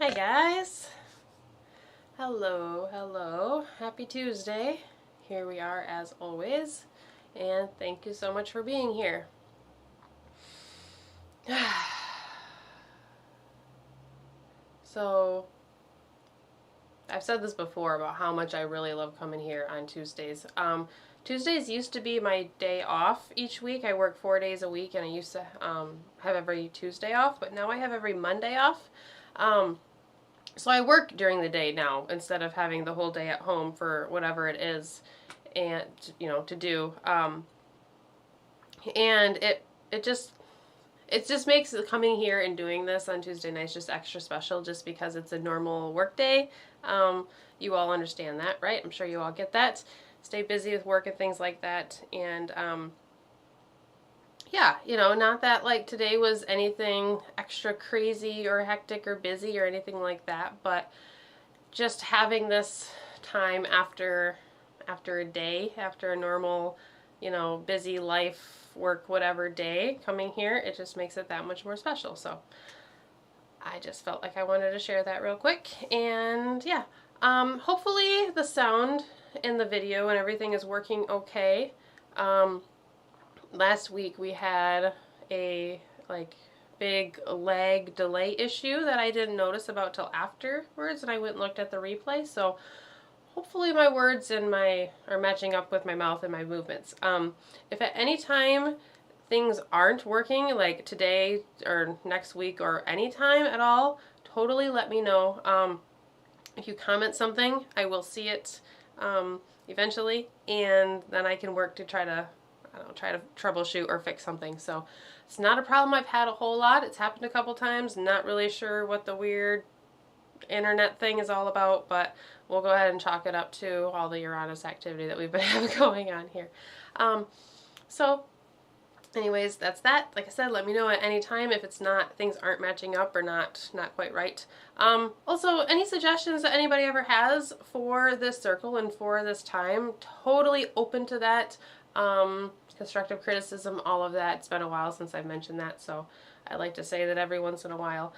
Hi guys. Hello. Happy Tuesday. Here we are as always. And thank you so much for being here. So, I've said this before about how much I really love coming here on Tuesdays. Tuesdays used to be my day off each week. I work 4 days a week and I used to have every Tuesday off, but now I have every Monday off. So I work during the day now instead of having the whole day at home for whatever it is, and to do. And it just makes coming here and doing this on Tuesday nights just extra special, just because it's a normal work day. You all understand that, right? I'm sure you all get that. Stay busy with work and things like that, and yeah, not that like today was anything extra crazy or hectic or busy or anything like that, but just having this time after a day, after a normal, busy life, work, whatever day, coming here, it just makes it that much more special. So I just felt like I wanted to share that real quick. And yeah, hopefully the sound in the video and everything is working okay. Last week we had a big lag delay issue that I didn't notice about till afterwards, and I went and looked at the replay. So hopefully my words and are matching up with my mouth and my movements. If at any time things aren't working, like today or next week or any time at all, totally let me know. If you comment something, I will see it eventually, and then I can work to try to troubleshoot or fix something. So it's not a problem I've had a whole lot. It's happened a couple times. Not really sure what the weird internet thing is all about, but we'll go ahead and chalk it up to all the Uranus activity that we've been having going on here. So anyways, that's that. Like I said, let me know at any time if things aren't matching up or not quite right. Also, any suggestions that anybody ever has for this circle and for this time, totally open to that. Constructive criticism, all of that. It's been a while since I've mentioned that, so I like to say that every once in a while.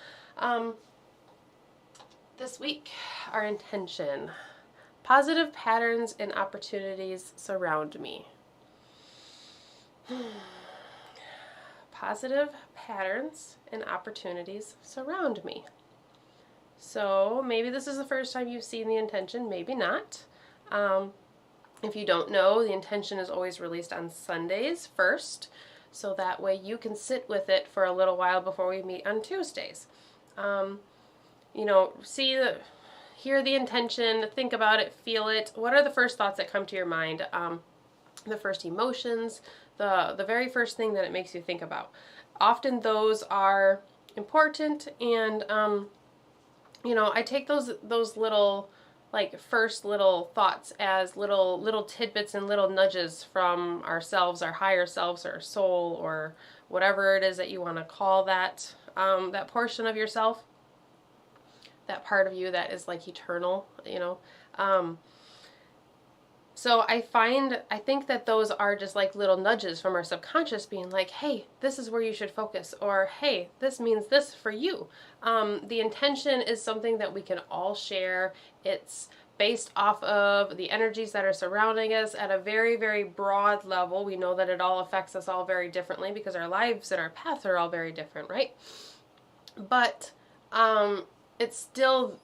This week, our intention: positive patterns and opportunities surround me. Positive patterns and opportunities surround me. So maybe this is the first time you've seen the intention, maybe not. If you don't know, the intention is always released on Sundays first, so that way you can sit with it for a little while before we meet on Tuesdays. Hear the intention, think about it, feel it. What are the first thoughts that come to your mind? The first emotions, the very first thing that it makes you think about. Often those are important, and I take those little first little thoughts as little tidbits and little nudges from ourselves, our higher selves, or soul, or whatever it is that you want to call that that portion of yourself, that part of you that is like eternal, So I think that those are just like little nudges from our subconscious being like, hey, this is where you should focus, or hey, this means this for you. The intention is something that we can all share. It's based off of the energies that are surrounding us at a very, very broad level. We know that it all affects us all very differently because our lives and our paths are all very different, right? But it's still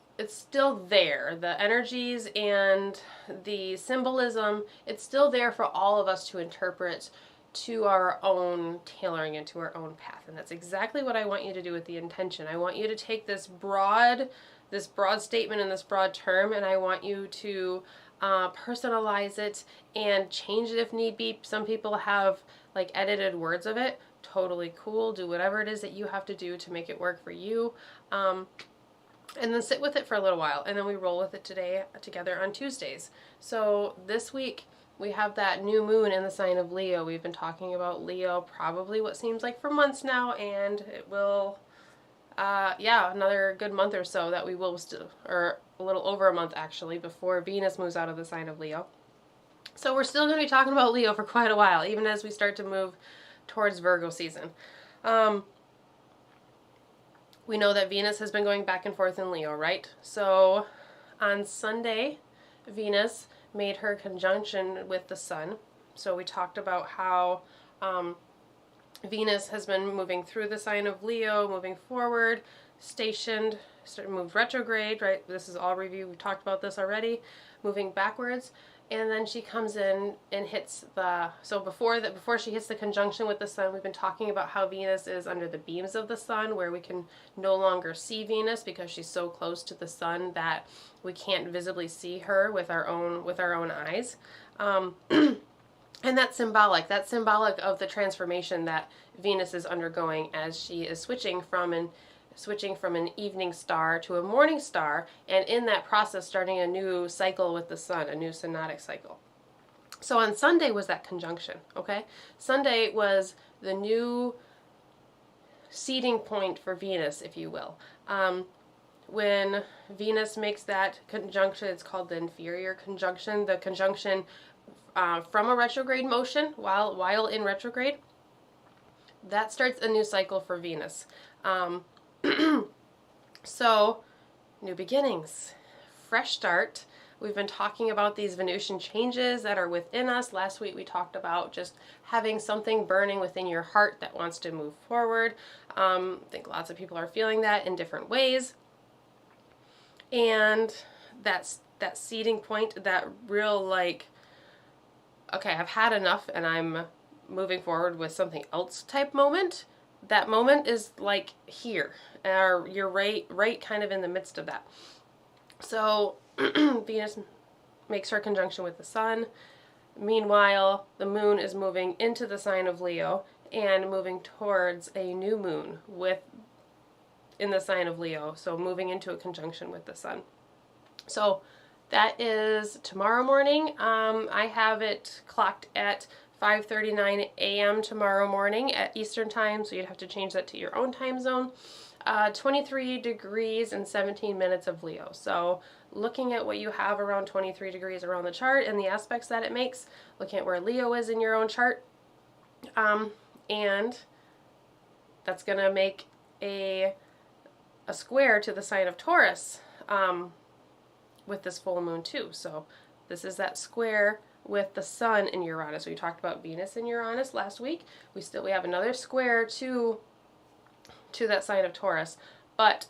there. The energies and the symbolism, it's still there for all of us to interpret to our own tailoring and to our own path. And that's exactly what I want you to do with the intention. I want you to take this broad statement and this broad term, and I want you to personalize it and change it if need be. Some people have edited words of it. Totally cool. Do whatever it is that you have to do to make it work for you. And then sit with it for a little while, and then we roll with it together on Tuesdays. So this week we have that new moon in the sign of Leo. We've been talking about Leo probably what seems like for months now, and it will, another good month or so that we will still, or a little over a month actually, before Venus moves out of the sign of Leo. So we're still going to be talking about Leo for quite a while, even as we start to move towards Virgo season. we know that Venus has been going back and forth in Leo, right? So on Sunday, Venus made her conjunction with the Sun. So we talked about how Venus has been moving through the sign of Leo, moving forward, stationed, moved retrograde, right? This is all review. We've talked about this already. Moving backwards, and then she comes in and hits the, so before she hits the conjunction with the Sun, we've been talking about how Venus is under the beams of the Sun, where we can no longer see Venus because she's so close to the Sun that we can't visibly see her with our own eyes. And that's symbolic. That's symbolic of the transformation that Venus is undergoing as she is switching from an evening star to a morning star, and in that process starting a new cycle with the Sun, a new synodic cycle. So on Sunday was that conjunction, okay? Sunday was the new seeding point for Venus, if you will. When Venus makes that conjunction, it's called the inferior conjunction, the conjunction from a retrograde motion while in retrograde. That starts a new cycle for Venus. So, new beginnings, fresh start. We've been talking about these Venusian changes that are within us. Last week we talked about just having something burning within your heart that wants to move forward. I think lots of people are feeling that in different ways. And that's that seeding point, that real like, okay, I've had enough and I'm moving forward with something else type moment. That moment is like here, or you're right kind of in the midst of that. So Venus makes her conjunction with the Sun. Meanwhile, the moon is moving into the sign of Leo and moving towards a new moon in the sign of Leo, so moving into a conjunction with the Sun. So that is tomorrow morning. I have it clocked at 5:39 a.m. tomorrow morning at Eastern time, so you'd have to change that to your own time zone. 23 degrees and 17 minutes of Leo. So looking at what you have around 23 degrees around the chart and the aspects that it makes, looking at where Leo is in your own chart, and that's going to make a square to the sign of Taurus with this full moon too. So this is that square with the Sun in Uranus. We talked about Venus in Uranus last week. We have another square to that sign of Taurus, but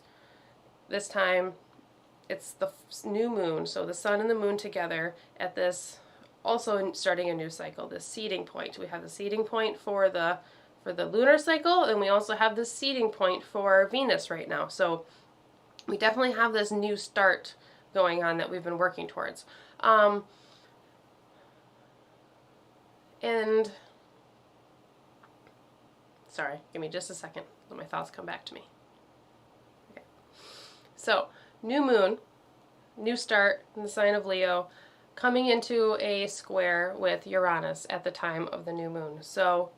this time it's the new moon, so the Sun and the moon together at this, also starting a new cycle, this seeding point. We have the seeding point for the lunar cycle, and we also have the seeding point for Venus right now. So we definitely have this new start going on that we've been working towards. And sorry, give me just a second. Let my thoughts come back to me. Okay. So, new moon, new start in the sign of Leo, coming into a square with Uranus at the time of the new moon. So,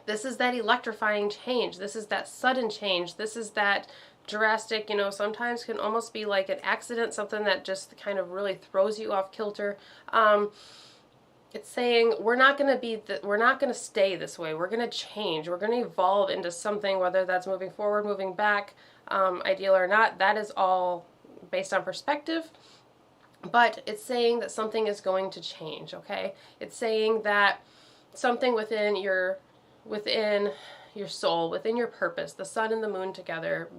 this is that electrifying change. This is that sudden change. This is that drastic, sometimes can almost be like an accident, something that just kind of really throws you off kilter. It's saying we're not going to stay this way. We're going to change. We're going to evolve into something, whether that's moving forward, moving back, ideal or not. That is all based on perspective. But it's saying that something is going to change, okay? It's saying that something within your soul, within your purpose, the Sun and the moon together,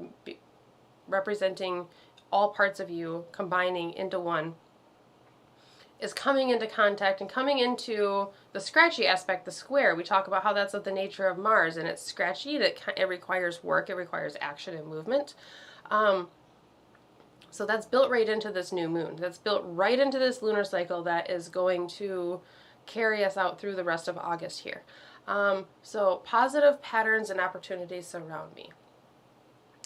representing all parts of you, combining into one, is coming into contact and coming into the scratchy aspect, the square. We talk about how that's of the nature of Mars, and it's scratchy, it requires work, it requires action and movement. So that's built right into this new moon. That's built right into this lunar cycle that is going to carry us out through the rest of August here. So positive patterns and opportunities surround me.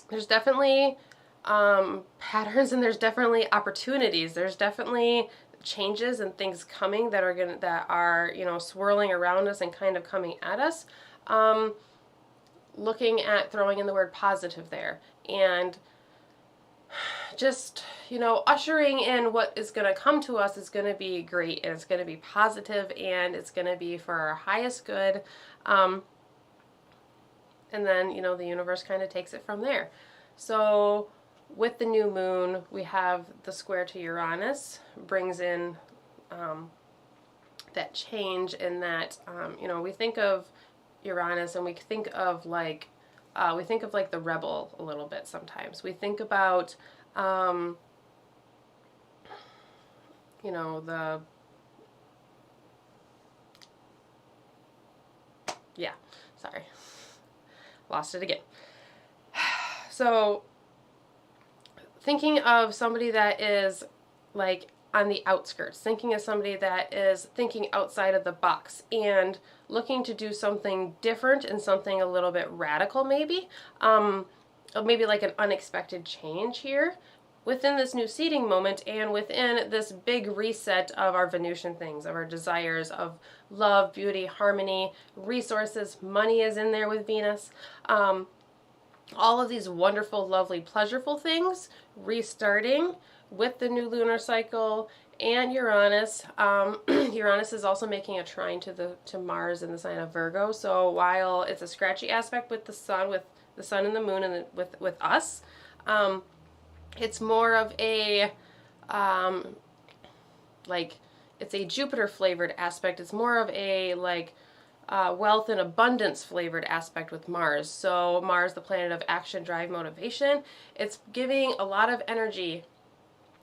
There's definitely patterns, and there's definitely opportunities. There's definitely changes and things coming that are swirling around us and kind of coming at us. Looking at throwing in the word positive there, and just ushering in what is going to come to us is going to be great, and it's going to be positive, and it's going to be for our highest good. And then, the universe kind of takes it from there. So with the new moon, we have the square to Uranus, brings in that change in that, we think of Uranus and we think of like the rebel a little bit sometimes. We think about, the, yeah, sorry, lost it again. So thinking of somebody that is like on the outskirts, thinking of somebody that is thinking outside of the box and looking to do something different and something a little bit radical, maybe like an unexpected change here within this new seeding moment and within this big reset of our Venusian things, of our desires of love, beauty, harmony, resources. Money is in there with Venus. All of these wonderful, lovely, pleasureful things restarting with the new lunar cycle and Uranus. Uranus is also making a trine to Mars in the sign of Virgo. So while it's a scratchy aspect with the sun and the moon and with us, it's more of a it's a Jupiter flavored aspect. It's more of a wealth and abundance flavored aspect with Mars. So Mars, the planet of action, drive, motivation, it's giving a lot of energy.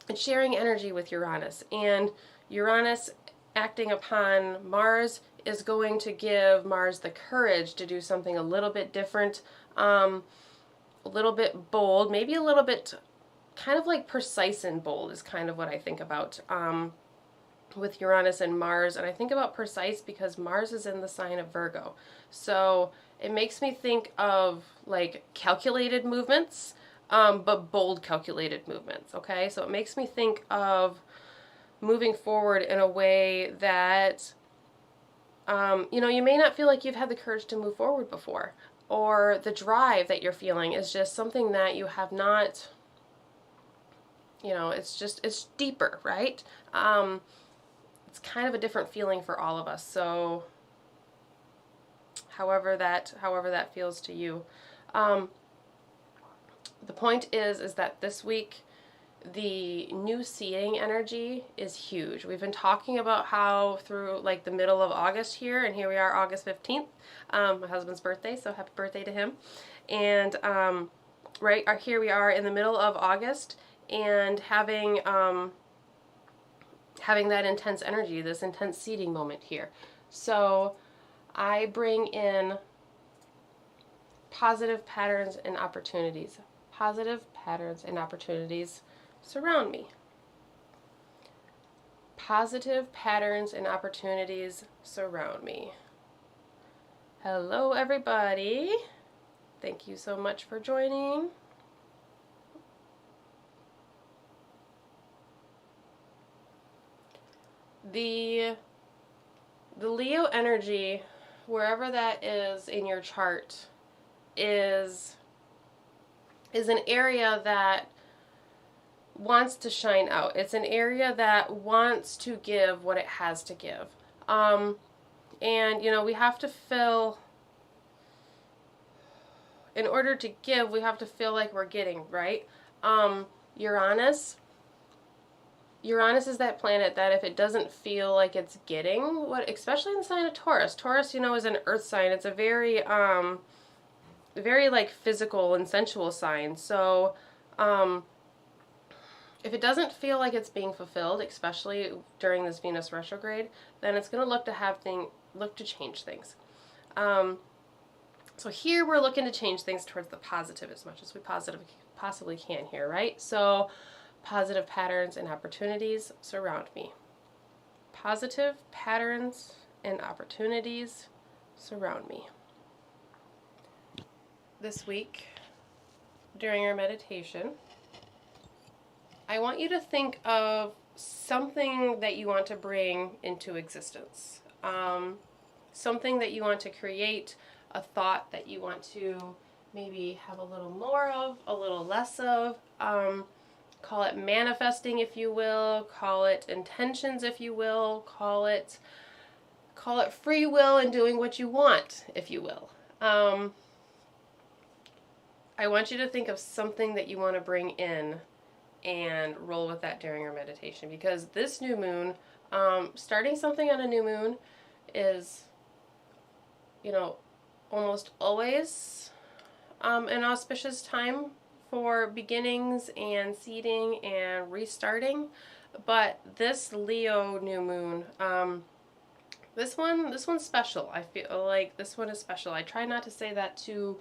It's sharing energy with Uranus. And Uranus acting upon Mars is going to give Mars the courage to do something a little bit different, a little bit bold, maybe a little bit kind of like precise and bold is kind of what I think about with Uranus and Mars. And I think about precise because Mars is in the sign of Virgo. So it makes me think of like calculated movements, but bold calculated movements, okay? So it makes me think of moving forward in a way that, you may not feel like you've had the courage to move forward before, or the drive that you're feeling is just something that you have not, it's deeper, right? It's kind of a different feeling for all of us. So however that feels to you. The point is that this week, the new seeding energy is huge. We've been talking about how through like the middle of August here, and here we are August 15th, my husband's birthday, so happy birthday to him. And here we are in the middle of August and having that intense energy, this intense seeding moment here. So I bring in positive patterns and opportunities. Positive patterns and opportunities surround me. Positive patterns and opportunities surround me. Hello, everybody. Thank you so much for joining. The Leo energy, wherever that is in your chart, is an area that wants to shine out. It's an area that wants to give what it has to give. And we have to feel, in order to give, we have to feel like we're getting, right? Uranus is that planet that if it doesn't feel like it's getting what, especially in the sign of Taurus. Taurus, is an earth sign. It's a very like physical and sensual sign. So if it doesn't feel like it's being fulfilled, especially during this Venus retrograde, then it's going to look to change things. So here we're looking to change things towards the positive as much as we possibly can here, right? So positive patterns and opportunities surround me. Positive patterns and opportunities surround me. This week, during our meditation, I want you to think of something that you want to bring into existence. Something that you want to create, a thought that you want to maybe have a little more of, a little less of. Call it manifesting, if you will. Call it intentions, if you will. Call it free will and doing what you want, if you will. I want you to think of something that you want to bring in and roll with that during our meditation, because this new moon, starting something on a new moon is, you know, almost always an auspicious time for beginnings and seeding and restarting. But this Leo new moon, this one's special. I feel like this one is special. I try not to say that too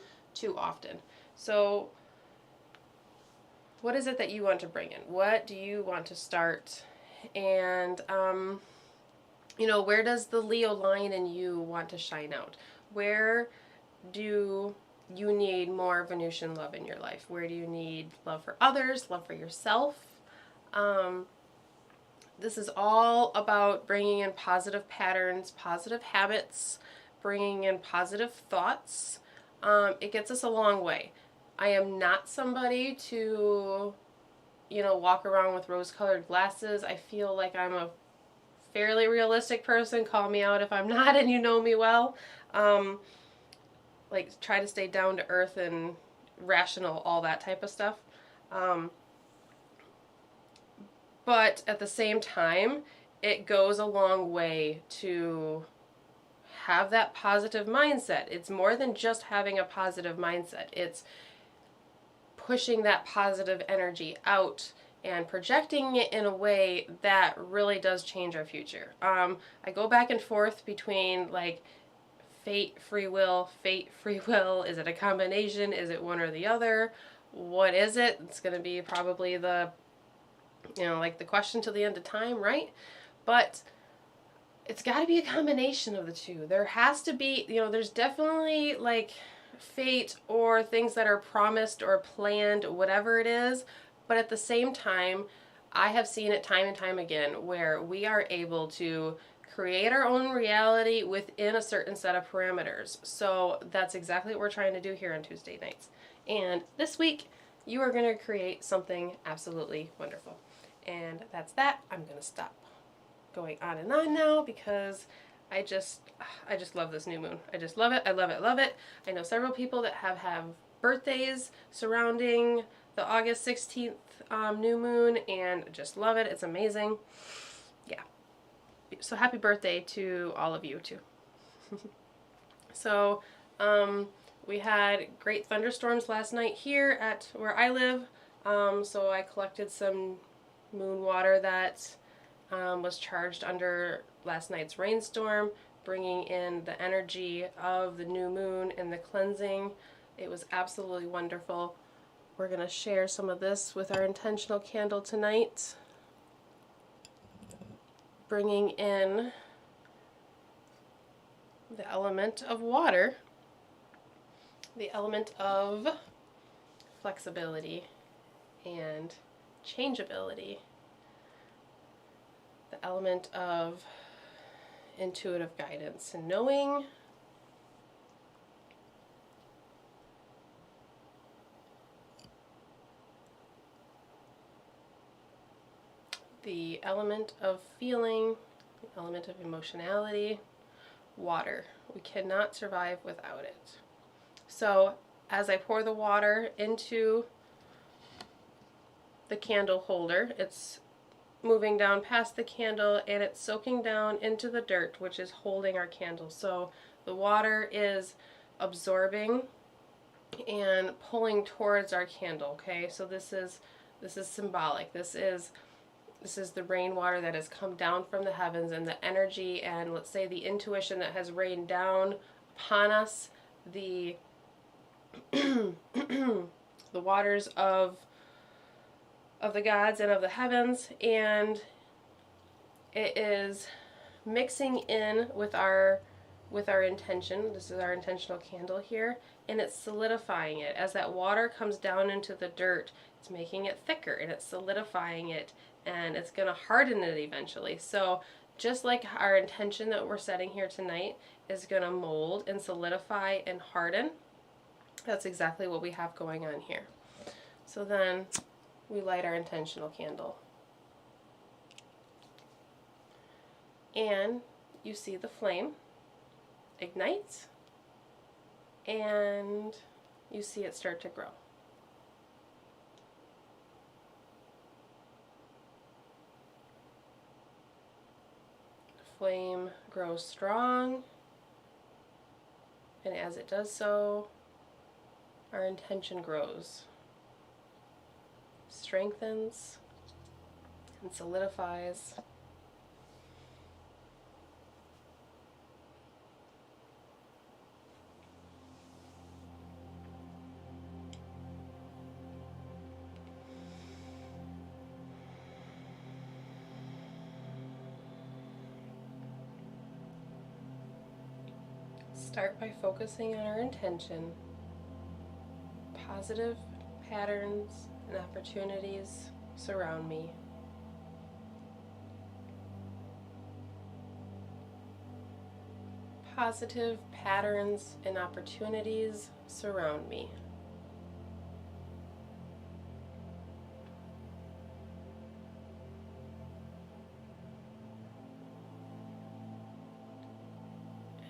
often. So what is it that you want to bring in? What do you want to start? And where does the Leo line in you want to shine out? Where do you need more Venusian love in your life? Where do you need love for others, love for yourself? This is all about bringing in positive patterns, positive habits, bringing in positive thoughts. It gets us a long way. I am not somebody to, walk around with rose-colored glasses. I feel like I'm a fairly realistic person. Call me out if I'm not, and you know me well. Try to stay down to earth and rational, all that type of stuff. But at the same time, it goes a long way to have that positive mindset. It's more than just having a positive mindset. It's pushing that positive energy out and projecting it in a way that really does change our future. I go back and forth between fate, free will, is it a combination, is it one or the other, what is it? It's going to be probably the question till the end of time, right? But it's got to be a combination of the two. There has to be, there's definitely fate or things that are promised or planned, whatever it is. But at the same time, I have seen it time and time again where we are able to create our own reality within a certain set of parameters. So that's exactly what we're trying to do here on Tuesday nights. And this week, you are going to create something absolutely wonderful. And that's that. I'm going to stop going on and on now because I just love this new moon. I just love it. I love it. Love it. I know several people that have birthdays surrounding the August 16th new moon, and just love it. It's amazing. Yeah. So happy birthday to all of you too. So we had great thunderstorms last night here at where I live. So I collected some moon water that was charged under last night's rainstorm, bringing in the energy of the new moon and the cleansing. It was absolutely wonderful. We're going to share some of this with our intentional candle tonight, bringing in the element of water, the element of flexibility and changeability, the element of intuitive guidance and knowing, the element of feeling, the element of emotionality, water. We cannot survive without it. So as I pour the water into the candle holder, it's moving down past the candle and it's soaking down into the dirt, which is holding our candle. So the water is absorbing and pulling towards our candle. Okay, so this is symbolic. This is the rainwater that has come down from the heavens, and the energy and, let's say, the intuition that has rained down upon us, the the waters of the gods and of the heavens, and it is mixing in with our intention. This is our intentional candle here, and it's solidifying it. As that water comes down into the dirt, it's making it thicker and it's solidifying it, and it's going to harden it eventually. So just like our intention that we're setting here tonight is going to mold and solidify and harden, that's exactly what we have going on here. So then we light our intentional candle. And you see the flame ignite, and you see it start to grow. flame grows strong, and as it does so, our intention grows, strengthens, and solidifies. Start by focusing on our intention. Positive patterns and opportunities surround me. Positive patterns and opportunities surround me.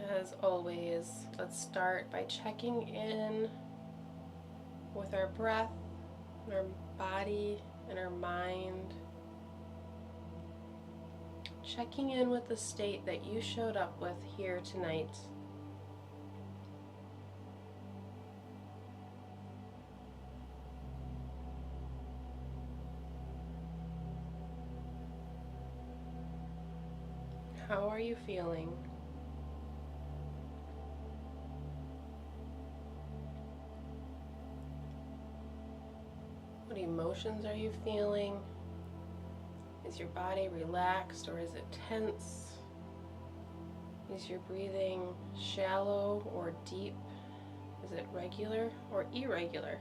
As always, let's start by checking in with our breath, our body, and our mind. Checking in with the state that you showed up with here tonight. How are you feeling? What emotions are you feeling? Is your body relaxed or is it tense? Is your breathing shallow or deep? Is it regular or irregular?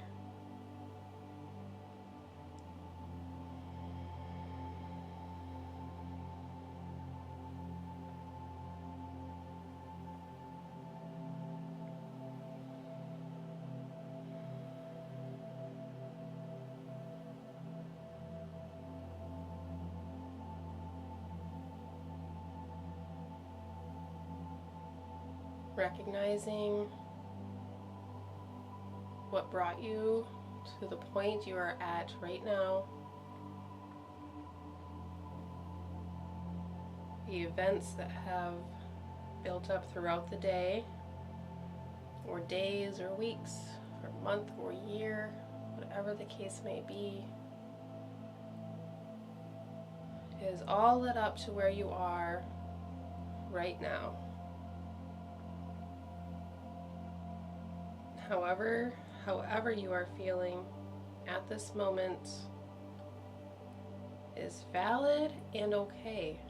Recognizing what brought you to the point you are at right now. The events that have built up throughout the day, or days, or weeks, or month, or year, whatever the case may be, is all led up to where you are right now. However you are feeling at this moment is valid and okay.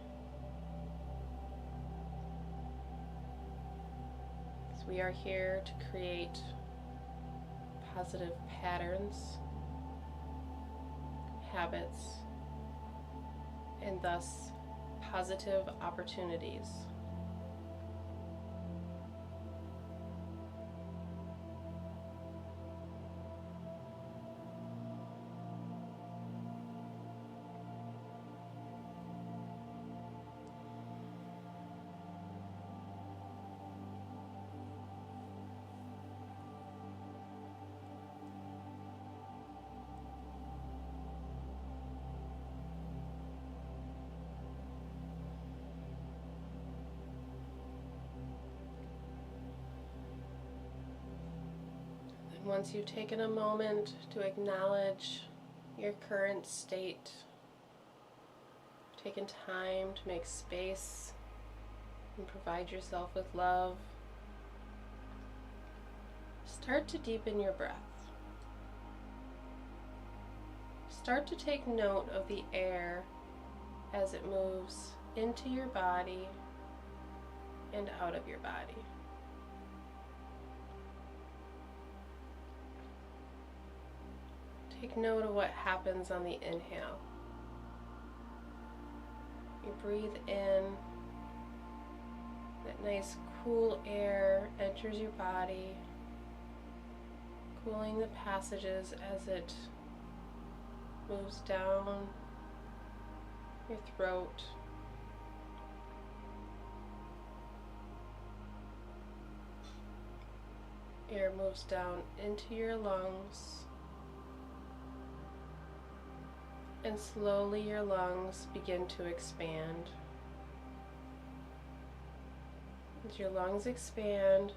So we are here to create positive patterns, habits, and thus positive opportunities. Once you've taken a moment to acknowledge your current state, taken time to make space and provide yourself with love, start to deepen your breath. Start to take note of the air as it moves into your body and out of your body. Take note of what happens on the inhale. You breathe in, that nice cool air enters your body, cooling the passages as it moves down your throat. Air moves down into your lungs. And slowly your lungs begin to expand. As your lungs expand,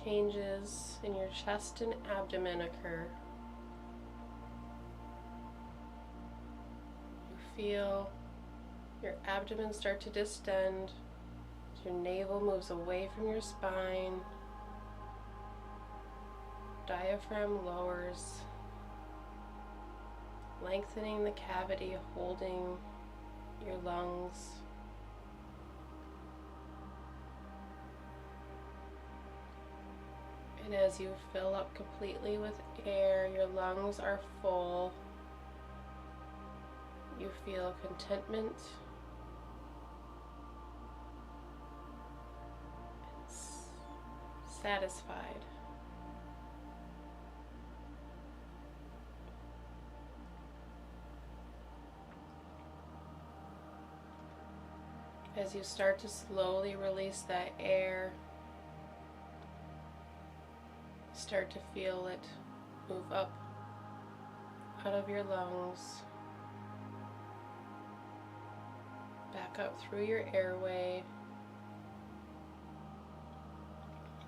changes in your chest and abdomen occur. You feel your abdomen start to distend. Your navel moves away from your spine. Diaphragm lowers, lengthening the cavity holding your lungs. And as you fill up completely with air, your lungs are full. You feel contentment, satisfied. As you start to slowly release that air, start to feel it move up out of your lungs, back up through your airway.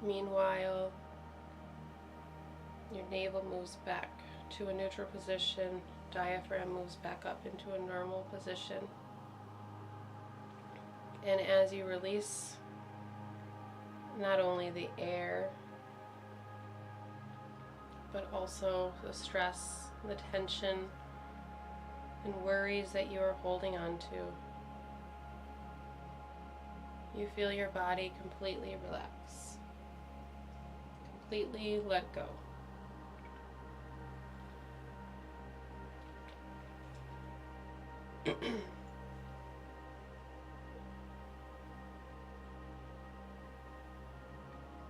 Meanwhile, your navel moves back to a neutral position, diaphragm moves back up into a normal position. And as you release not only the air, but also the stress, the tension, and worries that you are holding on to, you feel your body completely relax, completely let go.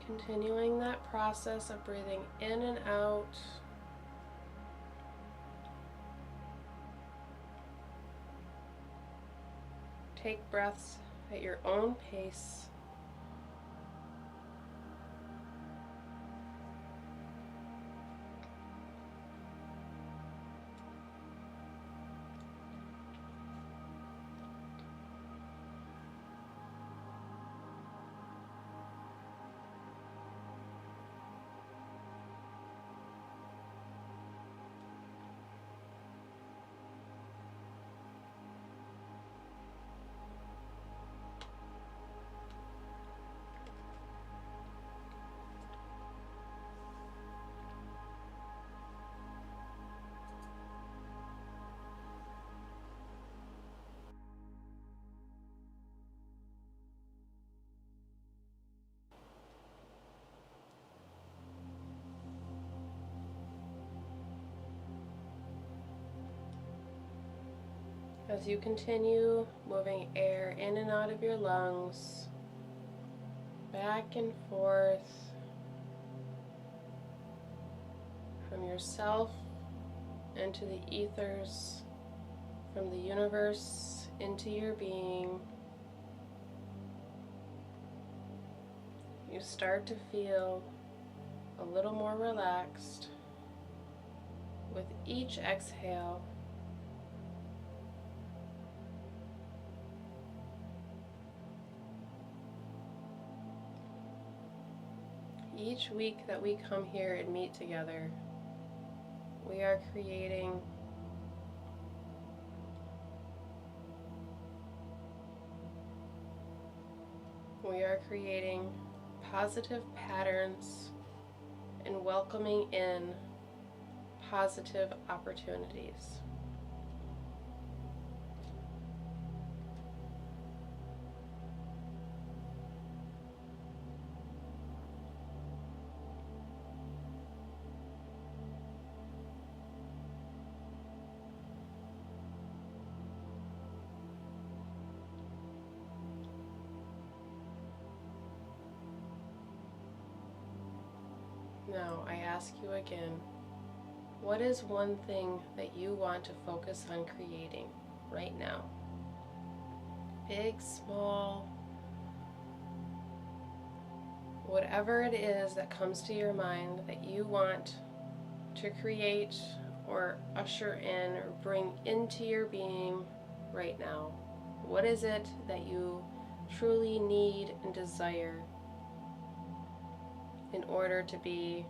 Continuing that process of breathing in and out. Take breaths at your own pace. As you continue moving air in and out of your lungs, back and forth, from yourself into the ethers, from the universe into your being, you start to feel a little more relaxed with each exhale. Each week that we come here and meet together, we are creating positive patterns and welcoming in positive opportunities. Now, I ask you again, what is one thing that you want to focus on creating right now? Big, small, whatever it is that comes to your mind that you want to create or usher in or bring into your being right now. What is it that you truly need and desire in order to be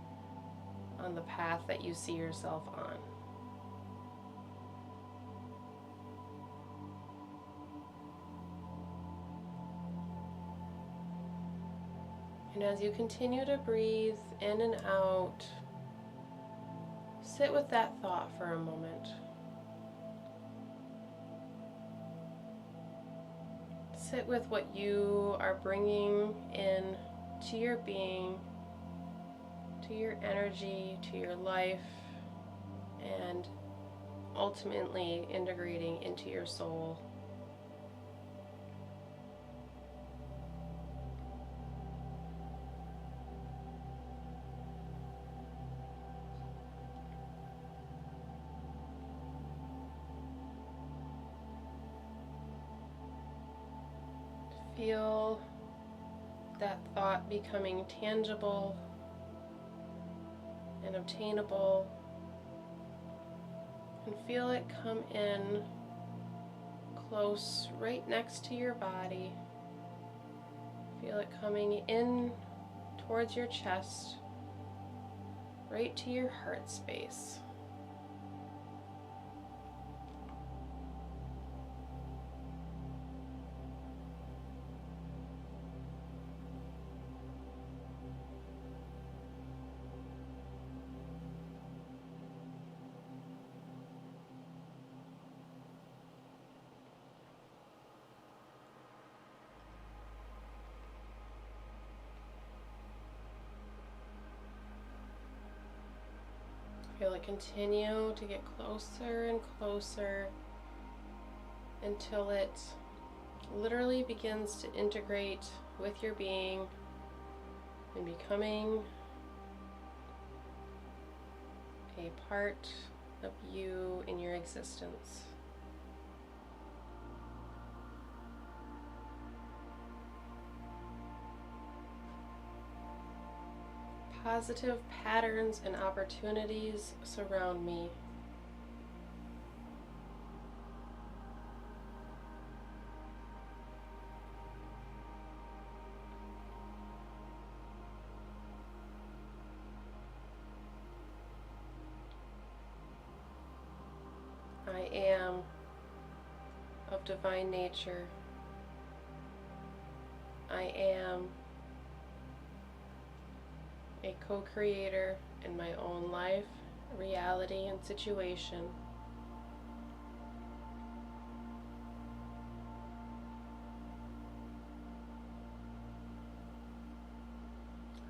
on the path that you see yourself on? And as you continue to breathe in and out, sit with that thought for a moment. Sit with what you are bringing in to your being, to your energy, to your life, and ultimately integrating into your soul. Feel that thought becoming tangible and obtainable, and feel it come in close right next to your body. Feel it coming in towards your chest, right to your heart space. Feel it continue to get closer and closer until it literally begins to integrate with your being and becoming a part of you in your existence. Positive patterns and opportunities surround me. I am of divine nature. I am a co-creator in my own life, reality, and situation.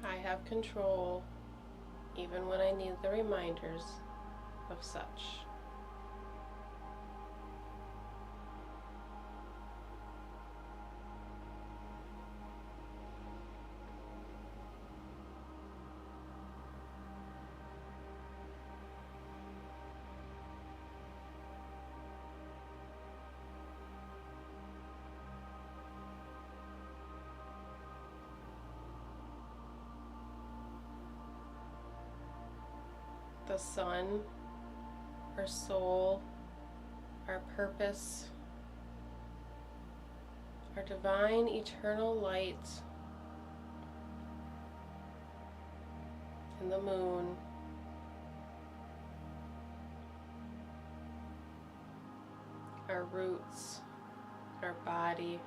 I have control even when I need the reminders of such. The sun, our soul, our purpose, our divine eternal light, and the moon, our roots, our body,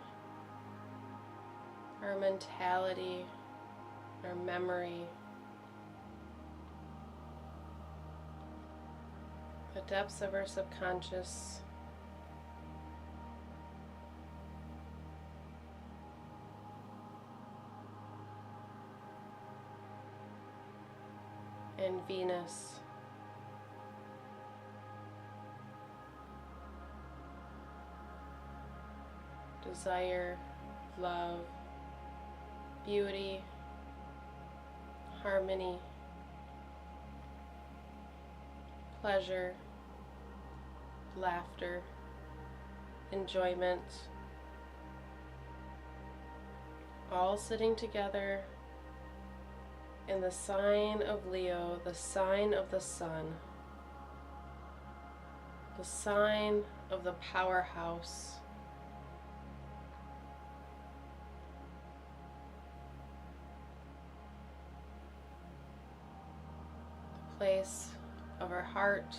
our mentality, our memory, the depths of our subconscious, and Venus, desire, love, beauty, harmony, pleasure, laughter, enjoyment, all sitting together in the sign of Leo, the sign of the sun, the sign of the powerhouse, place of our heart,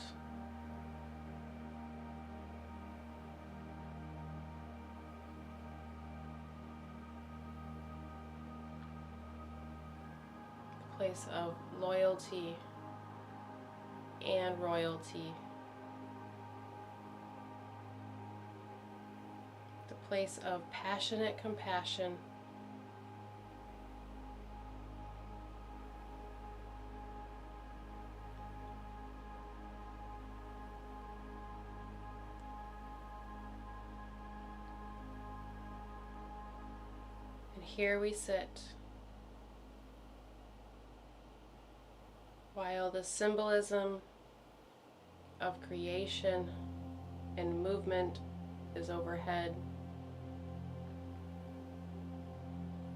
the place of loyalty and royalty, the place of passionate compassion, and here we sit while the symbolism of creation and movement is overhead.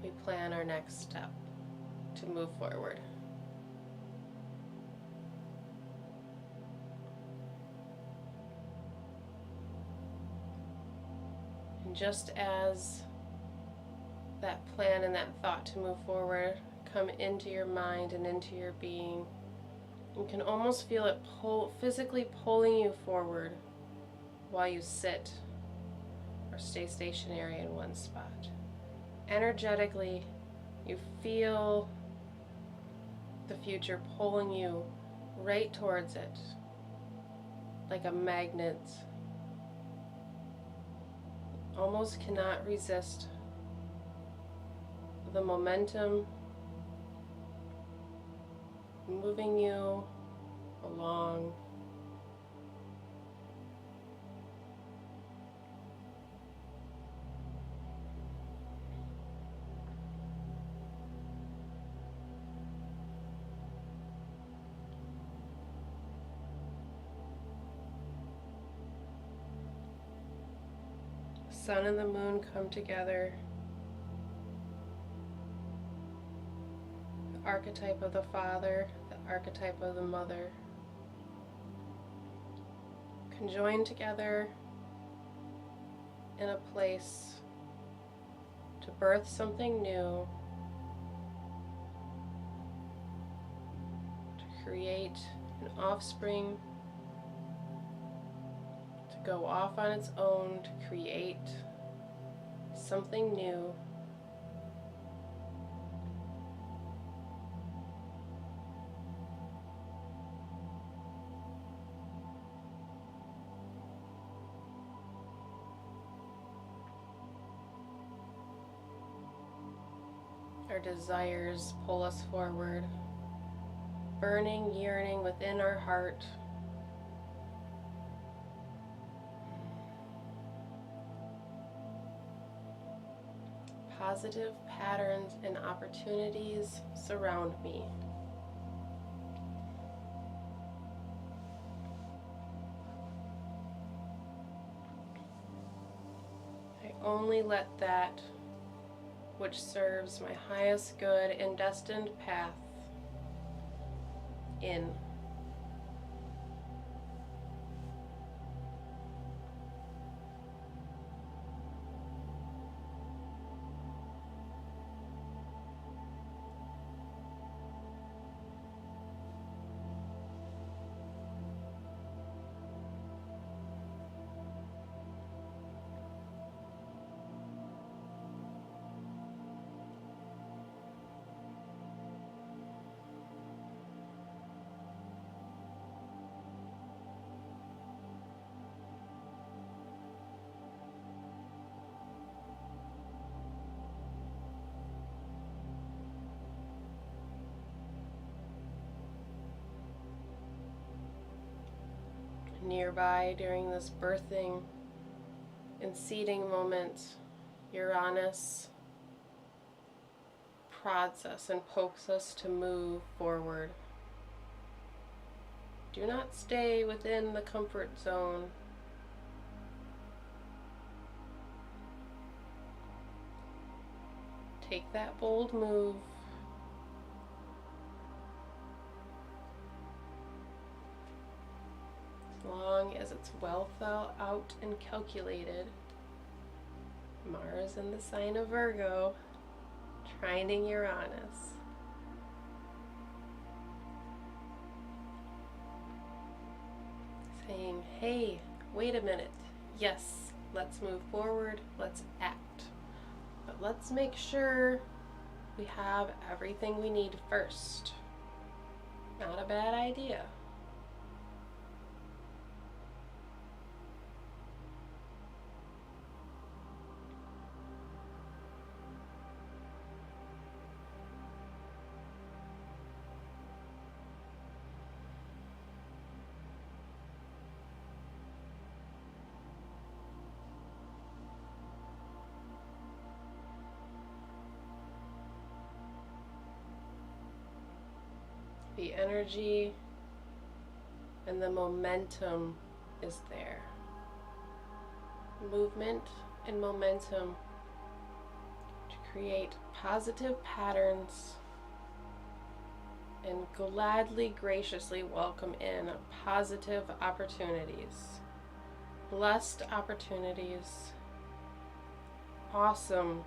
We plan our next step to move forward. And just as that plan and that thought to move forward come into your mind and into your being, you can almost feel it physically pulling you forward while you sit or stay stationary in one spot. Energetically, you feel the future pulling you right towards it, like a magnet. Almost cannot resist the momentum moving you along. The sun and the moon come together. The archetype of the father, the archetype of the mother, conjoin together in a place to birth something new, to create an offspring, to go off on its own, to create something new. Our desires pull us forward, burning yearning within our heart. Positive patterns and opportunities surround me. I only let that which serves my highest good and destined path in. Nearby during this birthing and seeding moment, Uranus prods us and pokes us to move forward. Do not stay within the comfort zone. Take that bold move. As long as it's well thought out and calculated. Mars in the sign of Virgo, trining Uranus. saying, hey, wait a minute. Yes, let's move forward, let's act. But let's make sure we have everything we need first. Not a bad idea. The energy and the momentum is there. Movement and momentum to create positive patterns and gladly, graciously welcome in positive opportunities, blessed opportunities, awesome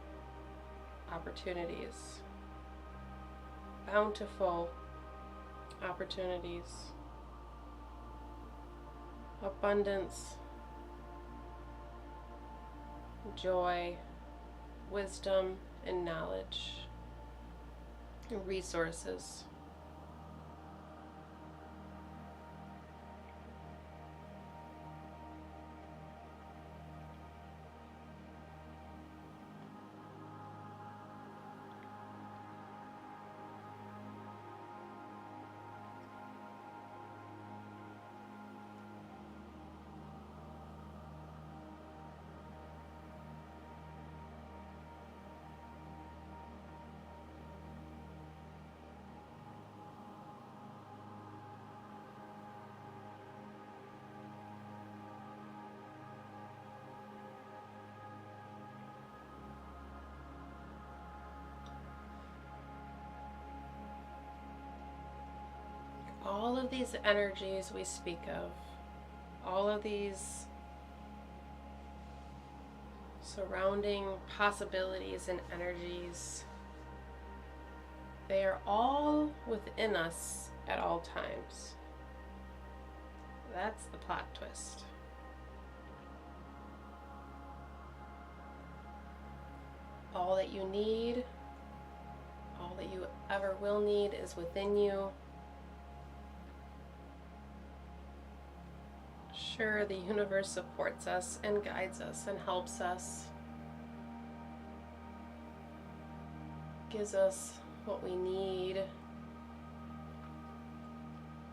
opportunities, bountiful opportunities, abundance, joy, wisdom, and knowledge, and resources. All of these energies we speak of, all of these surrounding possibilities and energies, they are all within us at all times. That's the plot twist. All that you need, all that you ever will need is within you. Sure, the universe supports us and guides us and helps us, gives us what we need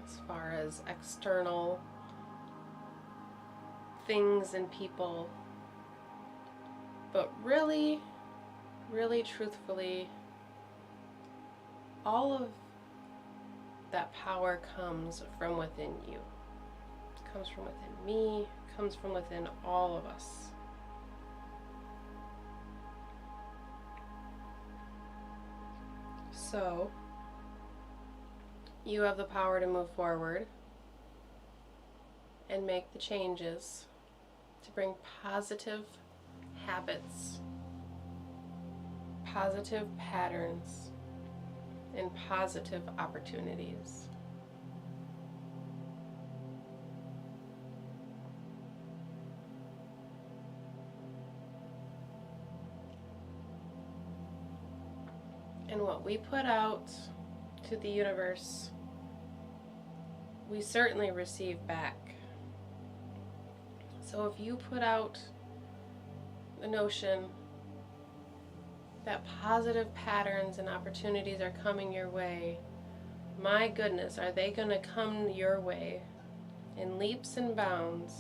as far as external things and people. But really, really truthfully, all of that power comes from within you. Comes from within me, comes from within all of us. So, you have the power to move forward and make the changes to bring positive habits, positive patterns, and positive opportunities. And what we put out to the universe, we certainly receive back. So if you put out the notion that positive patterns and opportunities are coming your way, my goodness, are they going to come your way in leaps and bounds?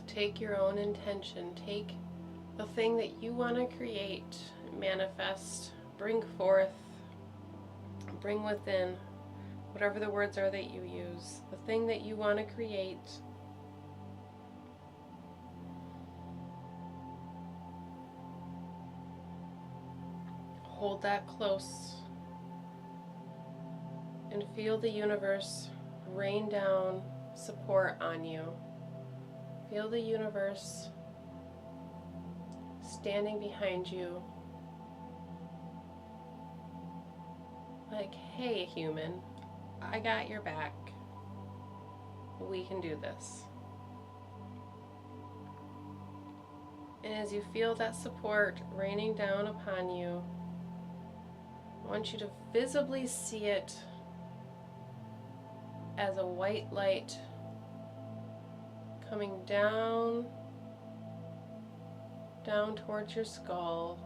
Take your own intention, take the thing that you want to create, manifest, bring forth, bring within, whatever the words are that you use, the thing that you want to create. Hold that close and feel the universe rain down support on you. Feel the universe standing behind you. Like, hey human, I got your back. We can do this. And as you feel that support raining down upon you, I want you to visibly see it as a white light coming down towards your skull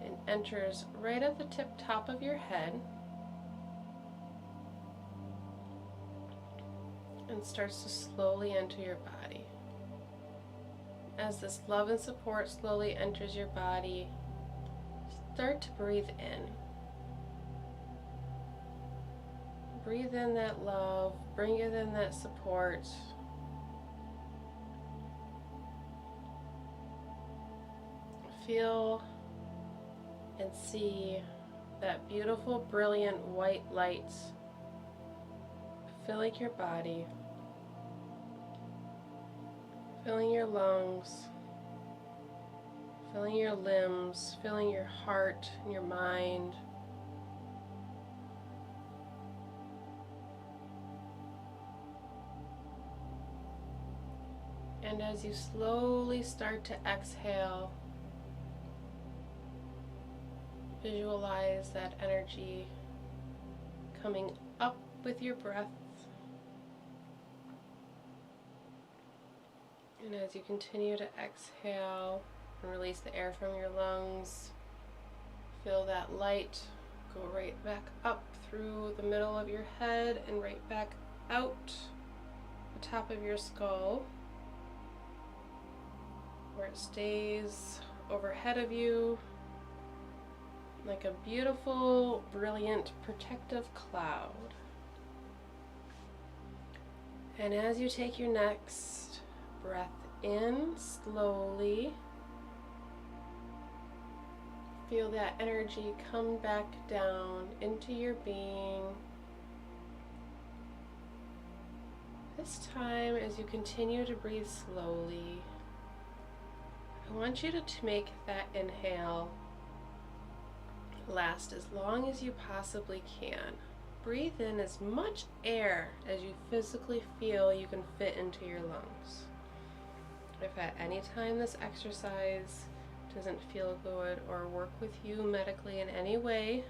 and enters right at the top of your head and starts to slowly enter your body. As this love and support slowly enters your body, start to breathe in. Breathe in that love, bring it in that support. Feel and see that beautiful, brilliant white light filling your body, filling your lungs, filling your limbs, filling your heart and your mind. And as you slowly start to exhale, visualize that energy coming up with your breath. And as you continue to exhale and release the air from your lungs, feel that light go right back up through the middle of your head and right back out the top of your skull, where it stays overhead of you like a beautiful, brilliant, protective cloud. And as you take your next breath in slowly, feel that energy come back down into your being. This time, as you continue to breathe slowly, I want you to make that inhale last as long as you possibly can. Breathe in as much air as you physically feel you can fit into your lungs. If at any time this exercise doesn't feel good or work with you medically in any way,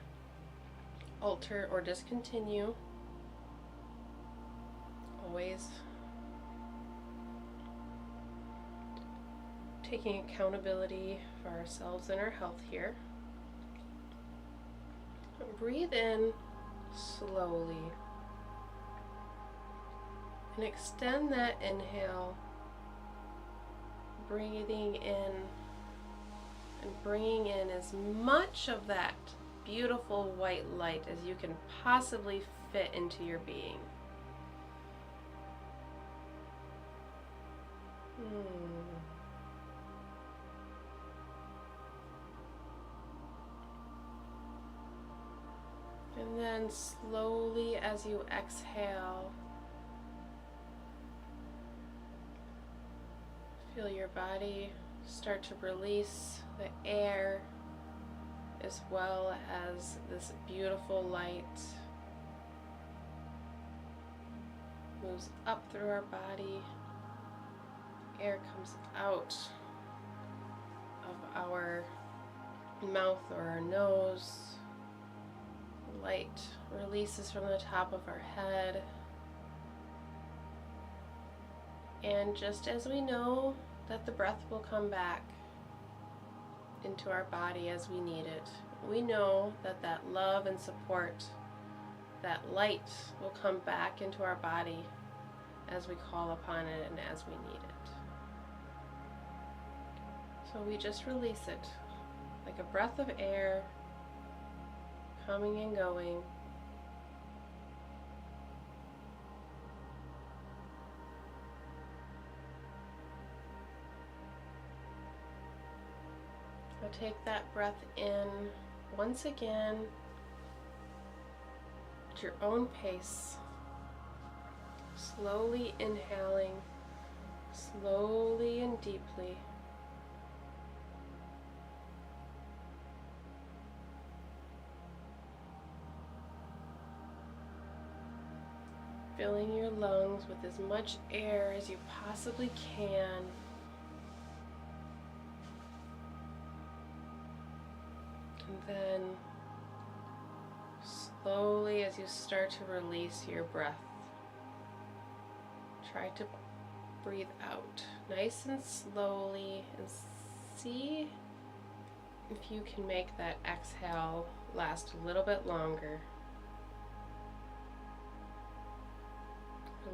alter or discontinue. Always taking accountability for ourselves and our health here. Breathe in slowly and extend that inhale, breathing in and bringing in as much of that beautiful white light as you can possibly fit into your being. And then slowly, as you exhale, feel your body start to release the air as well as this beautiful light moves up through our body. Air comes out of our mouth or our nose. Light releases from the top of our head. And just as we know that the breath will come back into our body as we need it, we know that that love and support, that light will come back into our body as we call upon it and as we need it. So we just release it like a breath of air coming and going. So take that breath in once again at your own pace, slowly inhaling, slowly and deeply. Filling your lungs with as much air as you possibly can. And then slowly, as you start to release your breath, try to breathe out nice and slowly and see if you can make that exhale last a little bit longer.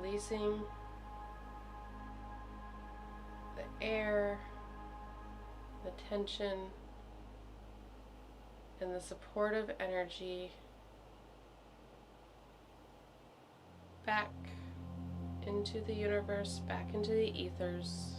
Releasing the air, the tension, and the supportive energy back into the universe, back into the ethers.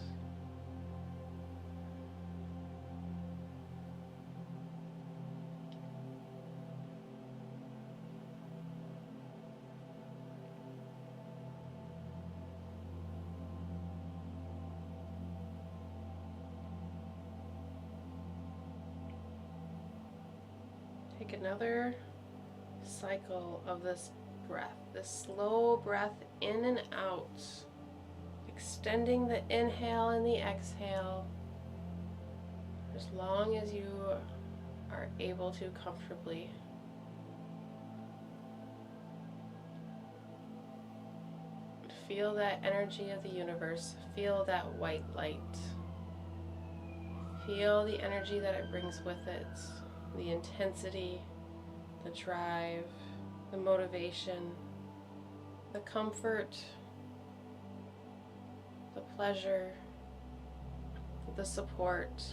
Take another cycle of this breath, this slow breath in and out, extending the inhale and the exhale as long as you are able to comfortably. Feel that energy of the universe, feel that white light, feel the energy that it brings with it, the intensity, the drive, the motivation, the comfort, the pleasure, the support,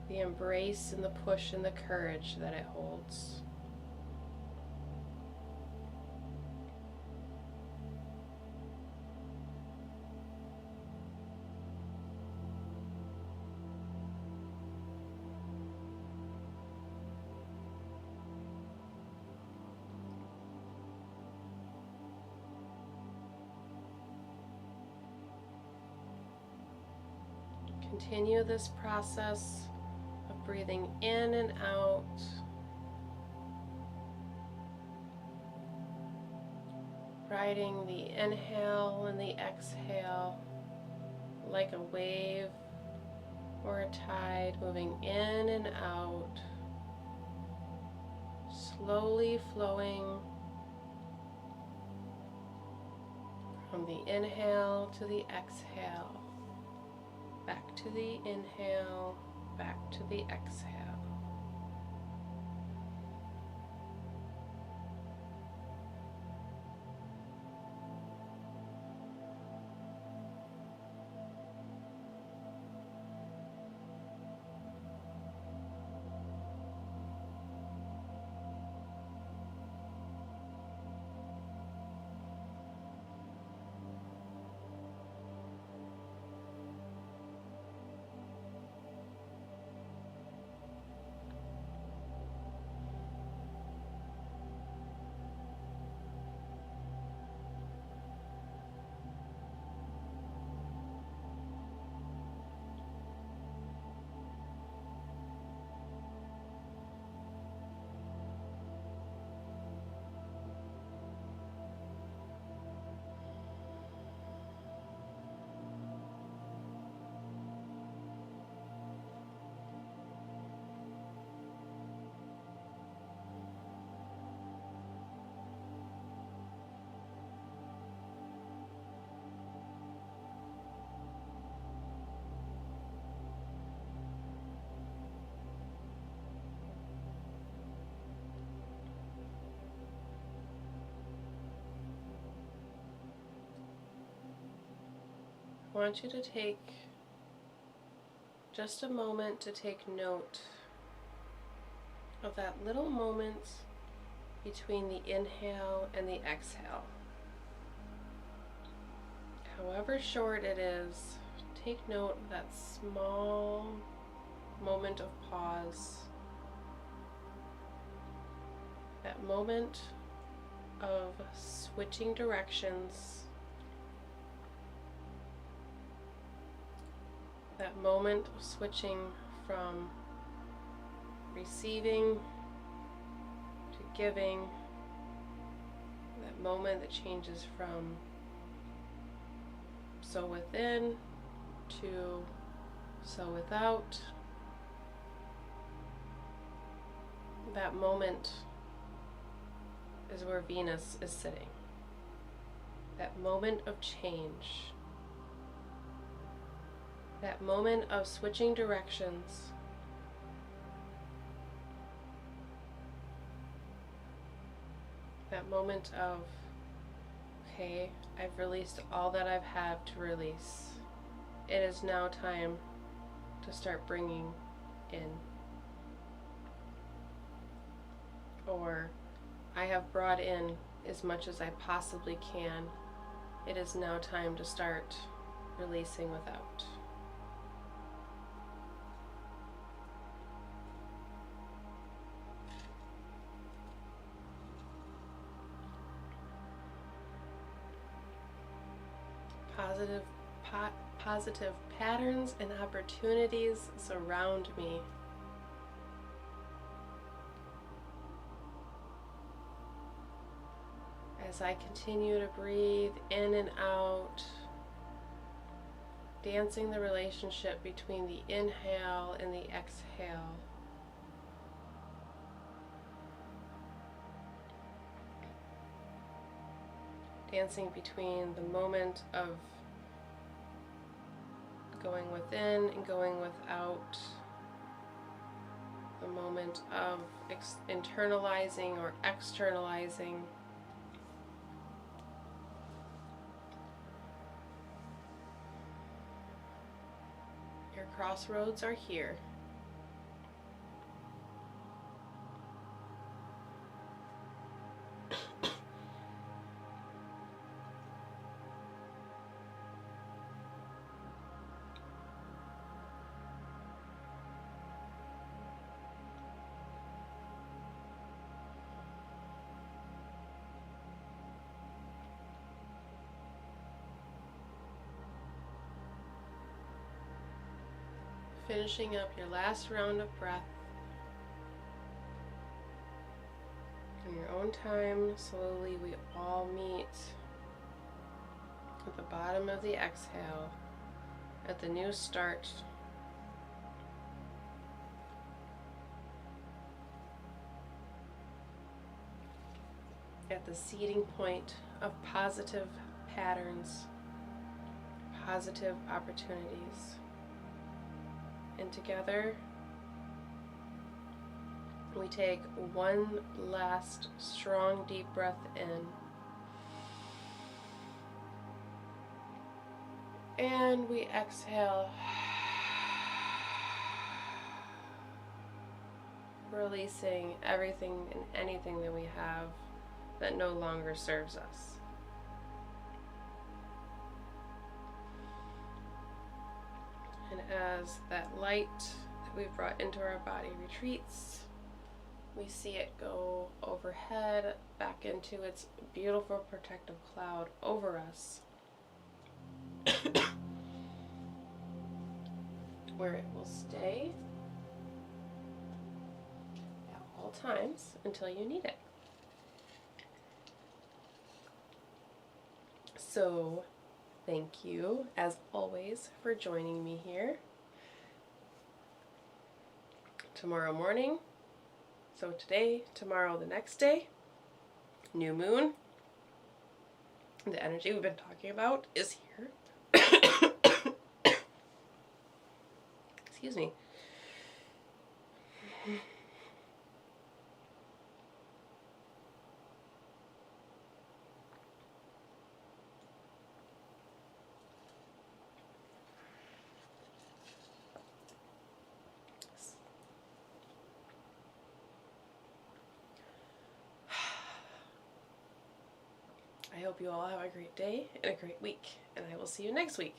the embrace and the push and the courage that it holds. Continue this process of breathing in and out, riding the inhale and the exhale like a wave or a tide, moving in and out, slowly flowing from the inhale to the exhale. Back to the inhale, back to the exhale. I want you to take just a moment to take note of that little moment between the inhale and the exhale. However short it is, take note of that small moment of pause, that moment of switching directions, that moment of switching from receiving to giving, that moment that changes from so within to so without. That moment is where Venus is sitting. That moment of change. That moment of switching directions. That moment of, okay, I've released all that I've had to release. It is now time to start bringing in. Or, I have brought in as much as I possibly can. It is now time to start releasing without. Positive patterns and opportunities surround me. As I continue to breathe in and out, dancing the relationship between the inhale and the exhale. Dancing between the moment of going within and going without, the moment of internalizing or externalizing. Your crossroads are here. Finishing up your last round of breath. In your own time, slowly we all meet at the bottom of the exhale, at the new start. At the seeding point of positive patterns, positive opportunities. And together, we take one last strong deep breath in. And we exhale, releasing everything and anything that we have that no longer serves us. And as that light that we've brought into our body retreats, we see it go overhead, back into its beautiful protective cloud over us, where it will stay at all times until you need it. So, thank you, as always, for joining me here. Tomorrow morning, so today, tomorrow, the next day, new moon. The energy we've been talking about is here. Excuse me. hope you all have a great day and a great week, and I will see you next week.